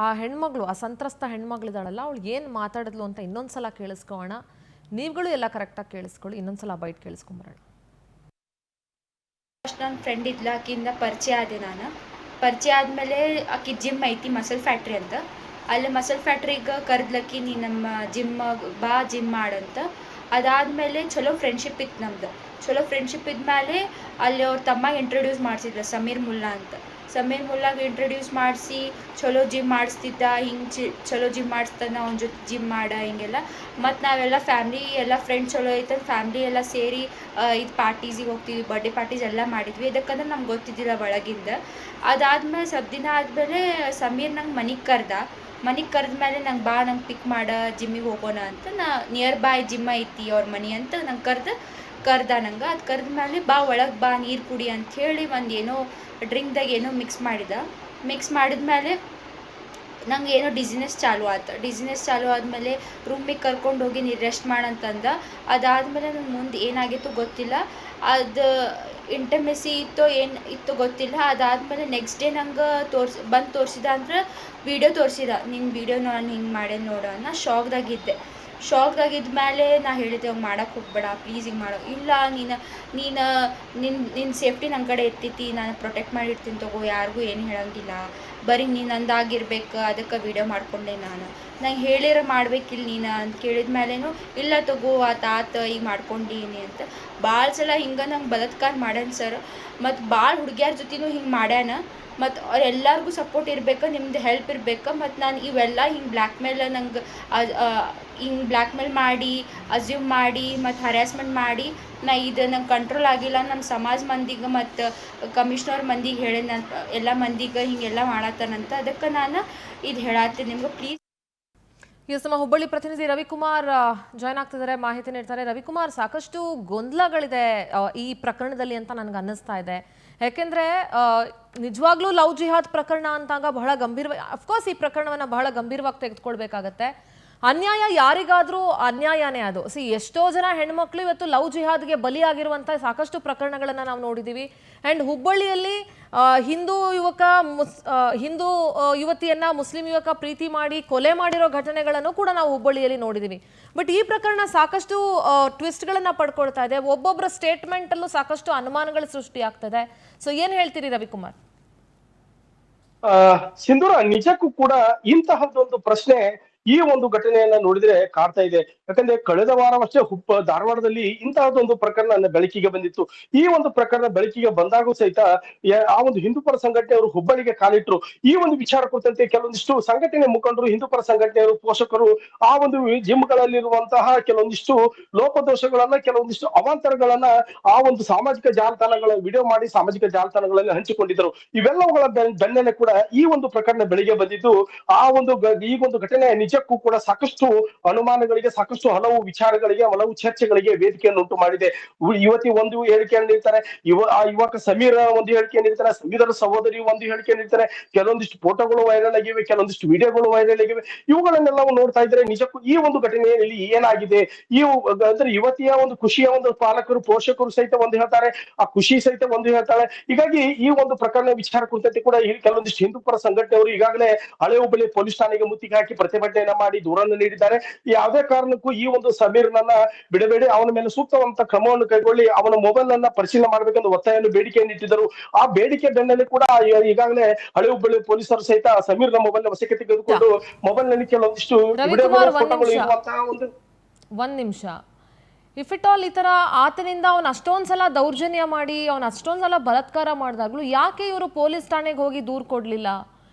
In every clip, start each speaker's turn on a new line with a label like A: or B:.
A: ಆ ಹೆಣ್ಮಗಳು ಆ ಸಂತ್ರಸ್ತ ಹೆಣ್ಮಗಳಿದಾಳಲ್ಲ ಅವಳು ಏನು ಮಾತಾಡಿದ್ಲು ಅಂತ ಇನ್ನೊಂದ್ಸಲ ಕೇಳಿಸ್ಕೊಳ್ಳೋಣ. ನೀವುಗಳು ಎಲ್ಲ ಕರೆಕ್ಟಾಗಿ ಕೇಳಿಸ್ಕೊಳ್ಳಿ. ಇನ್ನೊಂದ್ಸಲ ಬೈಟ್ ಕೇಳಿಸ್ಕೊಂಬರೋಣ.
B: ನನ್ನ ಫ್ರೆಂಡ್ ಇದ್ಲು, ಆಕಿಂದ ಪರಿಚಯ ಆದೆ ನಾನು. ಪರಿಚಯ ಆದಮೇಲೆ ಆಕಿ ಜಿಮ್ ಐತಿ ಮಸಲ್ ಫ್ಯಾಕ್ಟ್ರಿ ಅಂತ, ಅಲ್ಲಿ ಮಸಲ್ ಫ್ಯಾಕ್ಟ್ರಿಗೆ ಕರೆದ್ಲಕ್ಕಿ ನೀ ನಮ್ಮ ಬಾ ಜಿಮ್ ಮಾಡಂತ. ಅದಾದಮೇಲೆ ಚಲೋ ಫ್ರೆಂಡ್ಶಿಪ್ ಇತ್ತು ನಮ್ದು. ಚಲೋ ಫ್ರೆಂಡ್ಶಿಪ್ ಇದ್ಮೇಲೆ ಅಲ್ಲಿ ಅವ್ರ ತಮ್ಮ ಇಂಟ್ರೊಡ್ಯೂಸ್ ಮಾಡಿಸಿದ್ರು ಸಮೀರ್ ಮುಲ್ಲಾ ಅಂತ. ಸಮೀರ್ ಮುಲ್ಲಾಗೆ ಇಂಟ್ರೊಡ್ಯೂಸ್ ಮಾಡಿಸಿ ಚಲೋ ಜಿಮ್ ಮಾಡಿಸ್ತಿದ್ದ. ಹಿಂಗೆ ಚಲೋ ಜಿಮ್ ಮಾಡಿಸ್ತಾನೆ, ಅವ್ನ ಜೊತೆ ಜಿಮ್ ಮಾಡ ಹಿಂಗೆಲ್ಲ. ಮತ್ತು ನಾವೆಲ್ಲ ಫ್ಯಾಮ್ಲಿ ಎಲ್ಲ ಫ್ರೆಂಡ್ಸ್ ಚಲೋ ಐತಂದು ಫ್ಯಾಮ್ಲಿ ಎಲ್ಲ ಸೇರಿ ಇದು ಪಾರ್ಟೀಸಿಗೆ ಹೋಗ್ತಿದ್ವಿ, ಬರ್ಡೇ ಪಾರ್ಟೀಸ್ ಎಲ್ಲ ಮಾಡಿದ್ವಿ. ಇದಕ್ಕಂದ್ರೆ ನಮ್ಗೆ ಗೊತ್ತಿದ್ದಿಲ್ಲ ಒಳಗಿಂದ. ಅದಾದಮೇಲೆ ಸ್ವಲ್ಪ ದಿನ ಆದಮೇಲೆ ಸಮೀರ್ ನಂಗೆ ಮನೆಗೆ ಕರೆದ್ಮೇಲೆ ನಂಗೆ ಬಾ, ನಂಗೆ ಪಿಕ್ ಮಾಡ, ಜಿಮ್ಮಿಗೆ ಹೋಗೋಣ ಅಂತ. ನಿಯರ್ ಬೈ ಜಿಮ್ ಐತಿ ಅವ್ರ ಮನೆ ಅಂತ ನಂಗೆ ಕರ್ದ ನಂಗೆ. ಅದು ಕರೆದ್ಮೇಲೆ ಬಾ ಒಳಗೆ ಬಾ ನೀರು ಕುಡಿ ಅಂಥೇಳಿ ಒಂದು ಏನೋ ಡ್ರಿಂಕ್ದಾಗ ಏನೋ ಮಿಕ್ಸ್ ಮಾಡಿದ್ಮೇಲೆ ನಂಗೆ ಏನೋ ಡಿಸಿನೆಸ್ ಚಾಲು ಆದಮೇಲೆ ರೂಮಿಗೆ ಕರ್ಕೊಂಡು ಹೋಗಿ ನೀರು ರೆಸ್ಟ್ ಮಾಡಂತಂದ. ಅದಾದಮೇಲೆ ನಂಗೆ ಮುಂದೆ ಏನಾಗಿತ್ತು ಗೊತ್ತಿಲ್ಲ, ಅದು ಇಂಟಮೆಸಿ ಇತ್ತೋ ಏನು ಇತ್ತು ಗೊತ್ತಿಲ್ಲ. ಅದಾದಮೇಲೆ ನೆಕ್ಸ್ಟ್ ಡೇ ನಂಗೆ ತೋರಿಸಿದ ಅಂದ್ರೆ ವೀಡಿಯೋ ತೋರಿಸಿದ, ನಿನ್ನ ವೀಡಿಯೋ ನಾನು ಹಿಂಗೆ ಮಾಡೇನು ನೋಡು. ನಾ ಶಾಕ್ದಾಗಿದ್ಮೇಲೆ ನಾ ಹೇಳಿದೆ ಅವ್ನು ಮಾಡೋಕ್ಕೆ ಹೋಗ್ಬೇಡ ಪ್ಲೀಸ್, ಹಿಂಗೆ ಮಾಡೋ ಇಲ್ಲ, ನಿನ್ನ ಸೇಫ್ಟಿ ನನ್ನ ಕಡೆ ಇರ್ತೈತಿ, ನಾನು ಪ್ರೊಟೆಕ್ಟ್ ಮಾಡಿರ್ತೀನಿ ತಗೋ, ಯಾರಿಗೂ ಏನು ಹೇಳೋಂಗಿಲ್ಲ, ಬರೀ ನೀನು ನಂದಾಗಿರ್ಬೇಕು, ಅದಕ್ಕೆ ವೀಡಿಯೋ ಮಾಡಿಕೊಂಡೆ ನಂಗೆ ಹೇಳಿರ ಮಾಡ್ಬೇಕಿಲ್ಲ ನೀನು ಅಂತ ಕೇಳಿದ ಮೇಲೇನು ಇಲ್ಲ ತಗೋ ಆತ ಈಗ ಮಾಡ್ಕೊಂಡೀನಿ ಅಂತ. ಭಾಳ ಸಲ ಹಿಂಗೆ ನಂಗೆ ಬಲಾತ್ಕಾರ ಮಾಡ್ಯಾನ ಸರ್. ಮತ್ತು ಭಾಳ ಹುಡುಗಿಯರ ಜೊತೆನೂ ಹಿಂಗೆ ಮಾಡ್ಯಾನ. ಮತ್ತು ಅವ್ರೆಲ್ಲರಿಗೂ ಸಪೋರ್ಟ್ ಇರಬೇಕು, ನಿಮ್ದು ಹೆಲ್ಪ್ ಇರಬೇಕು. ಮತ್ತು ನಾನು ಇವೆಲ್ಲ ಹಿಂಗೆ ಬ್ಲ್ಯಾಕ್ ಮೇಲ್ ಮಾಡಿ, ಅಸ್ಯೂಮ್ ಮಾಡಿ, ಮತ್ತು ಹರ್ಯಾಸ್ಮೆಂಟ್ ಮಾಡಿ ಇದು ನಂಗೆ ಕಂಟ್ರೋಲ್ ಆಗಿಲ್ಲ. ನಮ್ಮ ಸಮಾಜ ಮಂದಿಗೆ ಮತ್ತು ಕಮಿಷ್ನರ್ ಮಂದಿಗೆ ಹೇಳಿ ನಾನು ಎಲ್ಲ ಮಂದಿಗೆ ಹಿಂಗೆಲ್ಲ ಮಾಡತ್ತಾನಂತ. ಅದಕ್ಕೆ ನಾನು ಇದು ಹೇಳತ್ತೀನಿ ನಿಮ್ಗೆ, ಪ್ಲೀಸ್.
A: ನಮ್ಮ ಹುಬ್ಬಳ್ಳಿ ಪ್ರತಿನಿಧಿ ರವಿಕುಮಾರ್ ಜಾಯ್ನ್ ಆಗ್ತಿದ್ದಾರೆ, ಮಾಹಿತಿ ನೀಡ್ತಾರೆ. ರವಿಕುಮಾರ್, ಸಾಕಷ್ಟು ಗೊಂದಲಗಳಿದೆ ಈ ಪ್ರಕರಣದಲ್ಲಿ ಅಂತ ನನಗೆ ಅನ್ನಿಸ್ತಾ ಇದೆ. ಯಾಕೆಂದ್ರೆ ನಿಜವಾಗ್ಲೂ ಲವ್ ಜಿಹಾದ್ ಪ್ರಕರಣ ಅಂತಾಗ ಬಹಳ ಗಂಭೀರವಾಗಿ, ಅಫ್ಕೋರ್ಸ್ ಈ ಪ್ರಕರಣವನ್ನು ಬಹಳ ಗಂಭೀರವಾಗಿ ತೆಗೆದುಕೊಳ್ಬೇಕಾಗತ್ತೆ. ಅನ್ಯಾಯ ಯಾರಿಗಾದ್ರೂ ಅನ್ಯಾಯನೇ ಅದು. ಎಷ್ಟೋ ಜನ ಹೆಣ್ಮಕ್ಳು ಇವತ್ತು ಲವ್ ಜಿಹಾದ್ಗೆ ಬಲಿಯಾಗಿರುವಂಥ ಸಾಕಷ್ಟು ಪ್ರಕರಣಗಳನ್ನು ನಾವು ನೋಡಿದ್ದೀವಿ. ಆ್ಯಂಡ್ ಹುಬ್ಬಳ್ಳಿಯಲ್ಲಿ ಹಿಂದೂ ಯುವತಿಯನ್ನ ಮುಸ್ಲಿಂ ಯುವಕ ಪ್ರೀತಿ ಮಾಡಿ ಕೊಲೆ ಮಾಡಿರೋ ಘಟನೆಗಳನ್ನು ಕೂಡ ನಾವು ಹುಬ್ಬಳ್ಳಿಯಲ್ಲಿ ನೋಡಿದ್ದೀವಿ. ಬಟ್ ಈ ಪ್ರಕರಣ ಸಾಕಷ್ಟು ಟ್ವಿಸ್ಟ್ಗಳನ್ನು ಪಡ್ಕೊಳ್ತಾ ಇದೆ. ಒಬ್ಬೊಬ್ಬರ ಸ್ಟೇಟ್ಮೆಂಟಲ್ಲೂ ಸಾಕಷ್ಟು ಅನುಮಾನಗಳು ಸೃಷ್ಟಿಯಾಗ್ತದೆ. ಸೊ ಏನು ಹೇಳ್ತೀರಿ ರವಿಕುಮಾರ್?
C: ಸಿಂಧೂರ, ನಿಜಕ್ಕೂ ಕೂಡ ಇಂತಹದ್ದೊಂದು ಪ್ರಶ್ನೆ ಈ ಒಂದು ಘಟನೆಯನ್ನ ನೋಡಿದ್ರೆ ಕಾಡ್ತಾ ಇದೆ. ಯಾಕಂದ್ರೆ ಕಳೆದ ವಾರವಷ್ಟೇ ಧಾರವಾಡದಲ್ಲಿ ಇಂತಹದ್ದೊಂದು ಪ್ರಕರಣ ಬೆಳಕಿಗೆ ಬಂದಿತ್ತು. ಈ ಒಂದು ಪ್ರಕರಣ ಬೆಳಕಿಗೆ ಬಂದಾಗೂ ಸಹಿತ ಆ ಒಂದು ಹಿಂದೂಪರ ಸಂಘಟನೆಯವರು ಹುಬ್ಬಳ್ಳಿಗೆ ಕಾಲಿಟ್ರು. ಈ ಒಂದು ವಿಚಾರ ಕುರಿತಂತೆ ಕೆಲವೊಂದಿಷ್ಟು ಸಂಘಟನೆ ಮುಖಂಡರು, ಹಿಂದೂಪರ ಸಂಘಟನೆಯವರು, ಪೋಷಕರು ಆ ಒಂದು ಜಿಮ್ಗಳಲ್ಲಿರುವಂತಹ ಕೆಲವೊಂದಿಷ್ಟು ಲೋಪದೋಷಗಳನ್ನ, ಕೆಲವೊಂದಿಷ್ಟು ಅವಾಂತರಗಳನ್ನ ಆ ಒಂದು ಸಾಮಾಜಿಕ ಜಾಲತಾಣಗಳ ವಿಡಿಯೋ ಮಾಡಿ ಸಾಮಾಜಿಕ ಜಾಲತಾಣಗಳಲ್ಲಿ ಹಂಚಿಕೊಂಡಿದ್ದರು. ಇವೆಲ್ಲವುಗಳ ಬೆನ್ನಲ್ಲೇ ಕೂಡ ಈ ಒಂದು ಪ್ರಕರಣ ಬೆಳಿಗ್ಗೆ ಬಂದಿದ್ದು. ಈ ಒಂದು ಘಟನೆ ನಿಜಕ್ಕೂ ಕೂಡ ಸಾಕಷ್ಟು ಅನುಮಾನಗಳಿಗೆ, ಸಾಕಷ್ಟು ಹಲವು ವಿಚಾರಗಳಿಗೆ, ಹಲವು ಚರ್ಚೆಗಳಿಗೆ ವೇದಿಕೆಯನ್ನು ಉಂಟು ಮಾಡಿದೆ. ಯುವತಿ ಒಂದು ಹೇಳಿಕೆಯನ್ನು ನೀಡ್ತಾರೆ, ಯುವಕ ಸಮೀರ್ ಒಂದು ಹೇಳಿಕೆ ನೀಡ್ತಾರೆ, ಸಮೀರರ ಸಹೋದರಿ ಒಂದು ಹೇಳಿಕೆ ನೀಡ್ತಾರೆ. ಕೆಲವೊಂದಿಷ್ಟು ಫೋಟೋಗಳು ವೈರಲ್ ಆಗಿವೆ, ಕೆಲವೊಂದಿಷ್ಟು ವಿಡಿಯೋಗಳು ವೈರಲ್ ಆಗಿವೆ. ಇವುಗಳನ್ನೆಲ್ಲವೂ ನೋಡ್ತಾ ಇದ್ರೆ ನಿಜಕ್ಕೂ ಈ ಒಂದು ಘಟನೆಯಲ್ಲಿ ಏನಾಗಿದೆ, ಅಂದ್ರೆ ಯುವತಿಯ ಒಂದು ಖುಷಿಯ ಒಂದು ಪಾಲಕರು, ಪೋಷಕರು ಸಹಿತ ಒಂದು ಹೇಳ್ತಾರೆ, ಆ ಖುಷಿ ಸಹಿತ ಒಂದು ಹೇಳ್ತಾಳೆ. ಹೀಗಾಗಿ ಈ ಒಂದು ಪ್ರಕರಣ ವಿಚಾರ ಕುರಿತಂತೆ ಕೂಡ ಕೆಲವೊಂದಿಷ್ಟು ಹಿಂದೂಪರ ಸಂಘಟನೆಯವರು ಈಗಾಗಲೇ ಹಳೆ ಹುಬ್ಬಳ್ಳಿ ಪೊಲೀಸ್ ಠಾಣೆಗೆ ಮುತ್ತಿಗೆ ಹಾಕಿ ಪ್ರತಿಭಟನೆಯನ್ನ ಮಾಡಿ ದೂರನ್ನು ನೀಡಿದ್ದಾರೆ. ಯಾವುದೇ ಕಾರಣಕ್ಕೂ ಈ ಒಂದು ಸಮೀರ್ನನ್ನ ಬಿಡಬೇಡಿ, ಅವನ ಮೇಲೆ ಸೂಕ್ತವಂತ ಕ್ರಮವನ್ನು ಕೈಗೊಳ್ಳಿ, ಅವನ ಮೊಬೈಲ್ ಅನ್ನ ಪರಿಶೀಲನೆ ಮಾಡಬೇಕೆಂದು ಒತ್ತಾಯವನ್ನು ಬೇಡಿಕೆಯನ್ನು ಇಟ್ಟಿದ್ದರು. ಆ ಬೇಡಿಕೆ ಬೆನ್ನಲ್ಲೇ ಕೂಡ ಈಗಾಗಲೇ ಹಳೆ ಹುಬ್ಬಳ್ಳಿ ಪೊಲೀಸರು ಸಹಿತ ಸಮೀರ್ನ ಮೊಬೈಲ್ ವಶಕ್ಕೆ ತೆಗೆದುಕೊಂಡು ಮೊಬೈಲ್ ನಲ್ಲಿ ಕೆಲವೊಂದಿಷ್ಟು ಫೋಟೋಗಳು ಇರುವಂತಹ
A: ಒಂದ್ ನಿಮಿಷ, ಇಫ್ ಇಟ್ ಆಲ್ ಈ ತರ ಆತನಿಂದ ಅವನು ಅಷ್ಟೊಂದ್ಸಲ ದೌರ್ಜನ್ಯ ಮಾಡಿ, ಅವನು ಅಷ್ಟೊಂದ್ಸಲ ಬಲಾತ್ಕಾರ ಮಾಡಿದಾಗ್ಲೂ ಯಾಕೆ ಇವರು ಪೊಲೀಸ್ ಠಾಣೆಗೆ ಹೋಗಿ ದೂರು ಕೊಡ್ಲಿಲ್ಲ?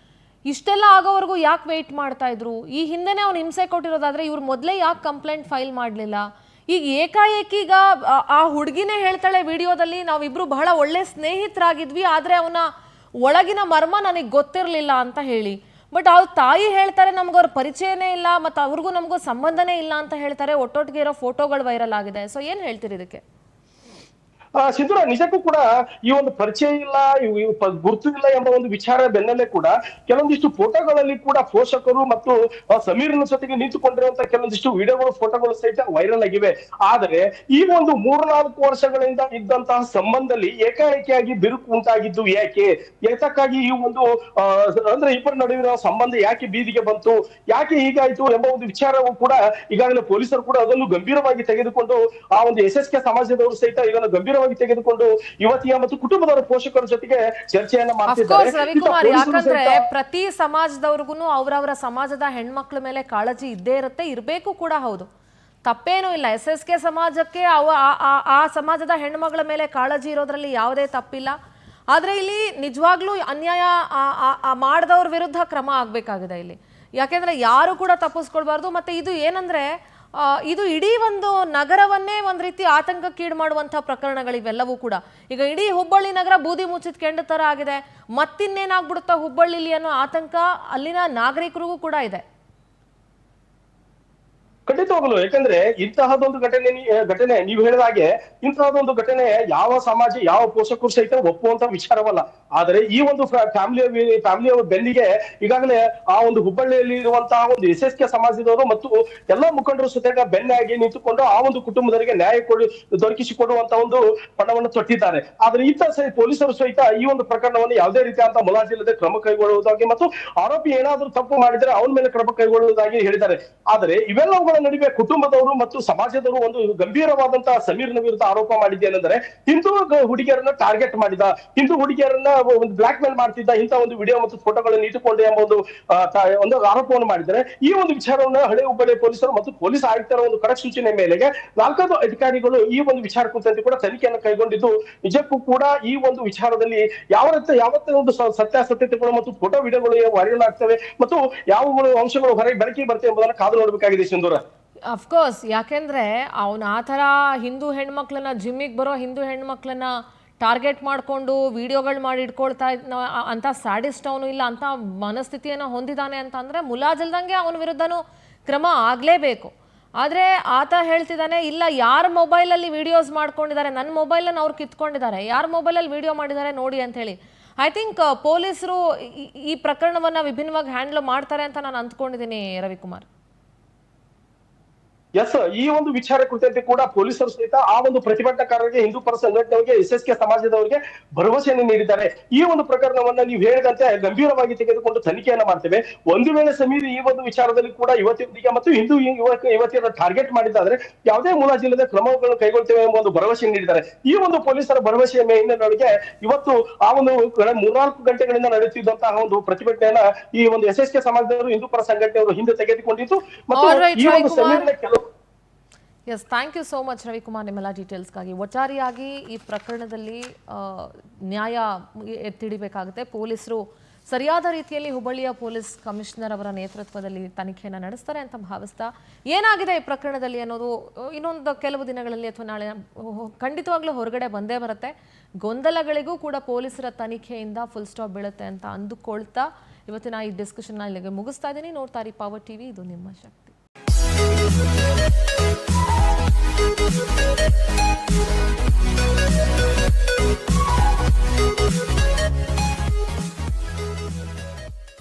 A: ಇಷ್ಟೆಲ್ಲ ಆಗೋವರೆಗೂ ಯಾಕೆ ವೆಯ್ಟ್ ಮಾಡ್ತಾ ಇದ್ರು? ಈ ಹಿಂದೆನೇ ಅವ್ನು ಹಿಂಸೆ ಕೊಟ್ಟಿರೋದಾದ್ರೆ ಇವ್ರು ಮೊದಲೇ ಯಾಕೆ ಕಂಪ್ಲೇಂಟ್ ಫೈಲ್ ಮಾಡಲಿಲ್ಲ? ಈಗ ಏಕಾಏಕೀಗ ಆ ಹುಡುಗಿನೇ ಹೇಳ್ತಾಳೆ ವಿಡಿಯೋದಲ್ಲಿ, ನಾವಿಬ್ರು ಬಹಳ ಒಳ್ಳೆ ಸ್ನೇಹಿತರಾಗಿದ್ವಿ, ಆದರೆ ಅವನ ಒಳಗಿನ ಮರ್ಮ ನನಗೆ ಗೊತ್ತಿರಲಿಲ್ಲ ಅಂತ ಹೇಳಿ. ಬಟ್ ಅವ್ರ ತಾಯಿ ಹೇಳ್ತಾರೆ ನಮ್ಗವ್ರ ಪರಿಚಯನೇ ಇಲ್ಲ, ಮತ್ತು ಅವ್ರಿಗೂ ನಮಗೂ ಸಂಬಂಧನೇ ಇಲ್ಲ ಅಂತ ಹೇಳ್ತಾರೆ. ಒಟ್ಟೊಟ್ಟಿಗೆ ಇರೋ ಫೋಟೋಗಳು ವೈರಲ್ ಆಗಿದೆ. ಸೊ ಏನು ಹೇಳ್ತೀರಿ ಇದಕ್ಕೆ?
C: ಸಿಂಧೂರ, ನಿಜಕ್ಕೂ ಕೂಡ ಈ ಒಂದು ಪರಿಚಯ ಇಲ್ಲ, ಗುರುತು ಇಲ್ಲ ಎಂಬ ಒಂದು ವಿಚಾರ ಬೆನ್ನಲ್ಲೇ ಕೂಡ ಕೆಲವೊಂದಿಷ್ಟು ಫೋಟೋಗಳಲ್ಲಿ ಕೂಡ ಪೋಷಕರು ಮತ್ತು ಸಮೀರ್ನ ಜೊತೆಗೆ ನಿಂತುಕೊಂಡಿರುವಂತಹ ಕೆಲವೊಂದಿಷ್ಟು ವಿಡಿಯೋಗಳು, ಫೋಟೋಗಳು ಸಹಿತ ವೈರಲ್ ಆಗಿವೆ. ಆದರೆ ಈ ಒಂದು 3-4 ವರ್ಷಗಳಿಂದ ಇದ್ದಂತಹ ಸಂಬಂಧದಲ್ಲಿ ಏಕಾಏಕಿಯಾಗಿ ಬಿರುಕು ಉಂಟಾಗಿದ್ದು ಯಾಕೆ, ಏತಕ್ಕಾಗಿ ಈ ಒಂದು ಅಂದ್ರೆ ಇಬ್ಬರ ನಡುವಿನ ಸಂಬಂಧ ಯಾಕೆ ಬೀದಿಗೆ ಬಂತು, ಯಾಕೆ ಹೀಗಾಯ್ತು ಎಂಬ ಒಂದು ವಿಚಾರವು ಕೂಡ ಈಗಾಗಲೇ ಪೊಲೀಸರು ಕೂಡ ಅದನ್ನು ಗಂಭೀರವಾಗಿ ತೆಗೆದುಕೊಂಡು ಆ ಒಂದು SSK ಸಮಾಜದವರು ಸಹಿತ ಇದನ್ನು ಗಂಭೀರವಾಗಿ ತೆಗೆದುಕೊಂಡು ಯುವತಿಯ ಮತ್ತು ಕುಟುಂಬದವರ ಪೋಷಕರ ಜೊತೆಗೆ ಚರ್ಚೆಯನ್ನ ಮಾಡ್ತಿದ್ದಾರೆ.
A: ರವಿಕುಮಾರ್, ಯಾಕಂದ್ರೆ ಪ್ರತಿ ಸಮಾಜದವ್ರಿಗೂ ಅವರವರ ಸಮಾಜದ ಹೆಣ್ಮಕ್ಳ ಮೇಲೆ ಕಾಳಜಿ ಇದ್ದೇ ಇರುತ್ತೆ, ಇರ್ಬೇಕು ಕೂಡ. ಹೌದು, ತಪ್ಪೇನೂ ಇಲ್ಲ. SSK ಸಮಾಜಕ್ಕೆ ಆ ಸಮಾಜದ ಹೆಣ್ಮಗಳ ಮೇಲೆ ಕಾಳಜಿ ಇರೋದ್ರಲ್ಲಿ ಯಾವುದೇ ತಪ್ಪಿಲ್ಲ. ಆದ್ರೆ ಇಲ್ಲಿ ನಿಜವಾಗ್ಲೂ ಅನ್ಯಾಯ ಮಾಡಿದವ್ರ ವಿರುದ್ಧ ಕ್ರಮ ಆಗ್ಬೇಕಾಗಿದೆ ಇಲ್ಲಿ. ಯಾಕೆಂದ್ರೆ ಯಾರು ಕೂಡ ತಪ್ಪಿಸ್ಕೊಳ್ಬಾರ್ದು. ಮತ್ತೆ ಇದು ಏನಂದ್ರೆ ಇದು ಇಡೀ ಒಂದು ನಗರವನ್ನೇ ಒಂದ್ ರೀತಿ ಆತಂಕಕ್ಕೀಡು ಮಾಡುವಂತಹ ಪ್ರಕರಣಗಳಿವೆಲ್ಲವೂ ಕೂಡ. ಈಗ ಇಡೀ ಹುಬ್ಬಳ್ಳಿ ನಗರ ಬೂದಿ ಮುಚ್ಚಿದ ಕೆಂಡ ತರ ಆಗಿದೆ. ಮತ್ತಿನ್ನೇನಾಗ್ಬಿಡುತ್ತಾ ಹುಬ್ಬಳ್ಳಿಲಿ ಅನ್ನೋ ಆತಂಕ ಅಲ್ಲಿನ ನಾಗರಿಕರಿಗೂ ಕೂಡ ಇದೆ.
C: ಖಂಡಿತವಾಗಲು, ಯಾಕಂದ್ರೆ ಇಂತಹದೊಂದು ಘಟನೆ ನೀವು ಹೇಳಿದ ಹಾಗೆ ಇಂತಹದೊಂದು ಘಟನೆ ಯಾವ ಸಮಾಜ, ಯಾವ ಪೋಷಕರು ಸಹಿತ ಒಪ್ಪುವಂತ ವಿಚಾರವಲ್ಲ. ಆದರೆ ಈ ಒಂದು ಫ್ಯಾಮಿಲಿಯ ಬೆನ್ನಿಗೆ ಈಗಾಗಲೇ ಆ ಒಂದು ಹುಬ್ಬಳ್ಳಿಯಲ್ಲಿ ಇರುವಂತಹ ಒಂದು SSK ಸಮಾಜದವರು ಮತ್ತು ಎಲ್ಲಾ ಮುಖಂಡರು ಸಹಿತ ಬೆನ್ನಾಗಿ ನಿಂತುಕೊಂಡು ಆ ಒಂದು ಕುಟುಂಬದವರಿಗೆ ನ್ಯಾಯ ದೊರಕಿಸಿಕೊಡುವಂತ ಒಂದು ಪಣವನ್ನು ತೊಟ್ಟಿದ್ದಾರೆ. ಆದ್ರೆ ಪೊಲೀಸರು ಸಹಿತ ಈ ಒಂದು ಪ್ರಕರಣವನ್ನು ಯಾವುದೇ ರೀತಿಯಾದಂತಹ ಮುಲಾಜಿಲ್ಲದೆ ಕ್ರಮ ಕೈಗೊಳ್ಳುವುದಾಗಿ ಮತ್ತು ಆರೋಪಿ ಏನಾದ್ರೂ ತಪ್ಪು ಮಾಡಿದ್ರೆ ಅವನ ಮೇಲೆ ಕ್ರಮ ಕೈಗೊಳ್ಳುವುದಾಗಿ ಹೇಳಿದ್ದಾರೆ. ಆದರೆ ಇವೆಲ್ಲವುಗಳ ನಡುವೆ ಕುಟುಂಬದವರು ಮತ್ತು ಸಮಾಜದವರು ಒಂದು ಗಂಭೀರವಾದಂತಹ ಸಮೀರ್ನ ವಿರುದ್ಧ ಆರೋಪ ಮಾಡಿದ್ದೇನೆಂದರೆ ಹಿಂದೂ ಹುಡುಗಿಯರನ್ನ ಟಾರ್ಗೆಟ್ ಮಾಡಿದ, ಹಿಂದೂ ಹುಡುಗಿಯರನ್ನ ಒಂದು ಬ್ಲಾಕ್ ಮೇಲ್ ಮಾಡ್ತಿದ್ದ, ಇಂತಹ ಒಂದು ವಿಡಿಯೋ ಮತ್ತು ಫೋಟೋಗಳನ್ನು ಇಟ್ಟುಕೊಂಡು ಎಂಬ ಒಂದು ಆರೋಪವನ್ನು ಮಾಡಿದ್ದಾರೆ. ಈ ಒಂದು ವಿಚಾರವನ್ನು ಹಳೆ ಹುಬ್ಬಳ್ಳಿ ಪೊಲೀಸರು ಮತ್ತು ಪೊಲೀಸ್ ಆಯುಕ್ತರ ಒಂದು ಖಡಕ್ ಸೂಚನೆ ಮೇಲೆಗೆ 4 ಅಧಿಕಾರಿಗಳು ಈ ಒಂದು ವಿಚಾರ ಕುರಿತಂತೆ ಕೂಡ ತನಿಖೆಯನ್ನು ಕೈಗೊಂಡಿದ್ದು, ನಿಜಕ್ಕೂ ಕೂಡ ಈ ಒಂದು ವಿಚಾರದಲ್ಲಿ ಯಾವತ್ತೇ ಒಂದು ಸತ್ಯಾಸತ್ಯತೆಗಳು ಮತ್ತು ಫೋಟೋ ವಿಡಿಯೋಗಳು ವೈರಲ್ ಆಗ್ತವೆ ಮತ್ತು ಯಾವ ಅಂಶಗಳು ಹೊರಗೆ ಬೆಳಕಿಗೆ ಬರ್ತವೆ ಎಂಬುದನ್ನು ಕಾದು ನೋಡ್ಬೇಕಾಗಿದೆ ಸಿಂಧೂರ.
A: ಅಫ್ಕೋರ್ಸ್, ಯಾಕೆಂದ್ರೆ ಅವನ ಆ ಥರ ಹಿಂದೂ ಹೆಣ್ಮಕ್ಳನ್ನ, ಜಿಮ್ಮಿಗೆ ಬರೋ ಹಿಂದೂ ಹೆಣ್ಮಕ್ಳನ್ನ ಟಾರ್ಗೆಟ್ ಮಾಡಿಕೊಂಡು ವಿಡಿಯೋಗಳು ಮಾಡಿ ಇಟ್ಕೊಳ್ತಾ ಅಂತ ಸ್ಯಾಡಿಸ್ಟ್ ಅವನು ಇಲ್ಲ, ಅಂತ ಮನಸ್ಥಿತಿಯನ್ನು ಹೊಂದಿದ್ದಾನೆ ಅಂತ ಅಂದರೆ ಮುಲಾಜಿಲ್ದಂಗೆ ಅವನ ವಿರುದ್ಧನೂ ಕ್ರಮ ಆಗಲೇಬೇಕು. ಆದರೆ ಆತ ಹೇಳ್ತಿದ್ದಾನೆ, ಇಲ್ಲ ಯಾರ ಮೊಬೈಲಲ್ಲಿ ವಿಡಿಯೋಸ್ ಮಾಡ್ಕೊಂಡಿದ್ದಾರೆ, ನನ್ನ ಮೊಬೈಲನ್ನು ಅವ್ರು ಕಿತ್ಕೊಂಡಿದ್ದಾರೆ, ಯಾರ ಮೊಬೈಲಲ್ಲಿ ವಿಡಿಯೋ ಮಾಡಿದ್ದಾರೆ ನೋಡಿ ಅಂತ ಹೇಳಿ. ಐ ಥಿಂಕ್ ಪೊಲೀಸರು ಈ ಪ್ರಕರಣವನ್ನು ವಿಭಿನ್ನವಾಗಿ ಹ್ಯಾಂಡಲ್ ಮಾಡ್ತಾರೆ ಅಂತ ನಾನು ಅಂದ್ಕೊಂಡಿದ್ದೀನಿ ರವಿಕುಮಾರ್.
C: ಎಸ್, ಈ ಒಂದು ವಿಚಾರ ಕುರಿತಂತೆ ಕೂಡ ಪೊಲೀಸರು ಸಹಿತ ಆ ಒಂದು ಪ್ರತಿಭಟನಾಕಾರರಿಗೆ, ಹಿಂದೂ ಪರ ಸಂಘಟನೆಯವರಿಗೆ, SSK ಸಮಾಜದವರಿಗೆ ಭರವಸೆಯನ್ನು ನೀಡಿದ್ದಾರೆ. ಈ ಒಂದು ಪ್ರಕರಣವನ್ನ ನೀವು ಹೇಳಿದಂತೆ ಗಂಭೀರವಾಗಿ ತೆಗೆದುಕೊಂಡು ತನಿಖೆಯನ್ನ ಮಾಡ್ತೇವೆ. ಒಂದು ವೇಳೆ ಸಮೀರ್ ಈ ಒಂದು ವಿಚಾರದಲ್ಲಿ ಕೂಡ ಯುವತಿಯರಿಗೆ ಮತ್ತು ಹಿಂದೂ ಯುವತಿಯರ ಟಾರ್ಗೆಟ್ ಮಾಡಿದ್ದಾದ್ರೆ ಯಾವುದೇ ಮುಲಾಜಿಲ್ಲದೆ ಕ್ರಮಗಳನ್ನು ಕೈಗೊಳ್ತೇವೆ ಎಂಬ ಒಂದು ಭರವಸೆ ನೀಡಿದ್ದಾರೆ. ಈ ಒಂದು ಪೊಲೀಸರ ಭರವಸೆಯ ಹಿನ್ನೆಲೆಯೊಳಗೆ ಇವತ್ತು ಆ ಒಂದು 3-4 ಗಂಟೆಗಳಿಂದ ನಡೆಯುತ್ತಿದ್ದಂತಹ ಒಂದು ಪ್ರತಿಭಟನೆಯನ್ನ ಈ ಒಂದು SSK ಸಮಾಜದವರು, ಹಿಂದೂ ಪರ ಸಂಘಟನೆಯವರು ಹಿಂದೆ ತೆಗೆದುಕೊಂಡಿದ್ದು ಮತ್ತು ಈ ಒಂದು ಸಮೀರ್ನ ಕೆಲವು
A: ಎಸ್, thank you so much Ravikumar ನಿಮ್ಮೆಲ್ಲ ಡೀಟೇಲ್ಸ್ಗಾಗಿ. ಒಟ್ಟಾರೆಯಾಗಿ ಈ ಪ್ರಕರಣದಲ್ಲಿ ನ್ಯಾಯ ಎತ್ತಿಡಿಬೇಕಾಗುತ್ತೆ. ಪೊಲೀಸರು ಸರಿಯಾದ ರೀತಿಯಲ್ಲಿ ಹುಬ್ಬಳ್ಳಿಯ ಪೊಲೀಸ್ ಕಮಿಷನರ್ ಅವರ ನೇತೃತ್ವದಲ್ಲಿ ತನಿಖೆಯನ್ನು ನಡೆಸ್ತಾರೆ ಅಂತ ಭಾವಿಸ್ತಾ, ಏನಾಗಿದೆ ಈ ಪ್ರಕರಣದಲ್ಲಿ ಅನ್ನೋದು ಇನ್ನೊಂದು ಕೆಲವು ದಿನಗಳಲ್ಲಿ ಅಥವಾ ನಾಳೆ ಖಂಡಿತವಾಗ್ಲೂ ಹೊರಗಡೆ ಬಂದೇ ಬರುತ್ತೆ. ಗೊಂದಲಗಳಿಗೂ ಕೂಡ ಪೊಲೀಸರ ತನಿಖೆಯಿಂದ ಫುಲ್ ಸ್ಟಾಪ್ ಬೀಳುತ್ತೆ ಅಂತ ಅಂದುಕೊಳ್ತಾ ಇವತ್ತಿನ ಈ ಡಿಸ್ಕಷನ್ನ ಇಲ್ಲಿಗೆ ಮುಗಿಸ್ತಾ ಇದ್ದೀನಿ. ನೋಡ್ತಾ ಇರಿ ಪವರ್ ಟಿವಿ, ಇದು ನಿಮ್ಮ ಶಕ್ತಿ.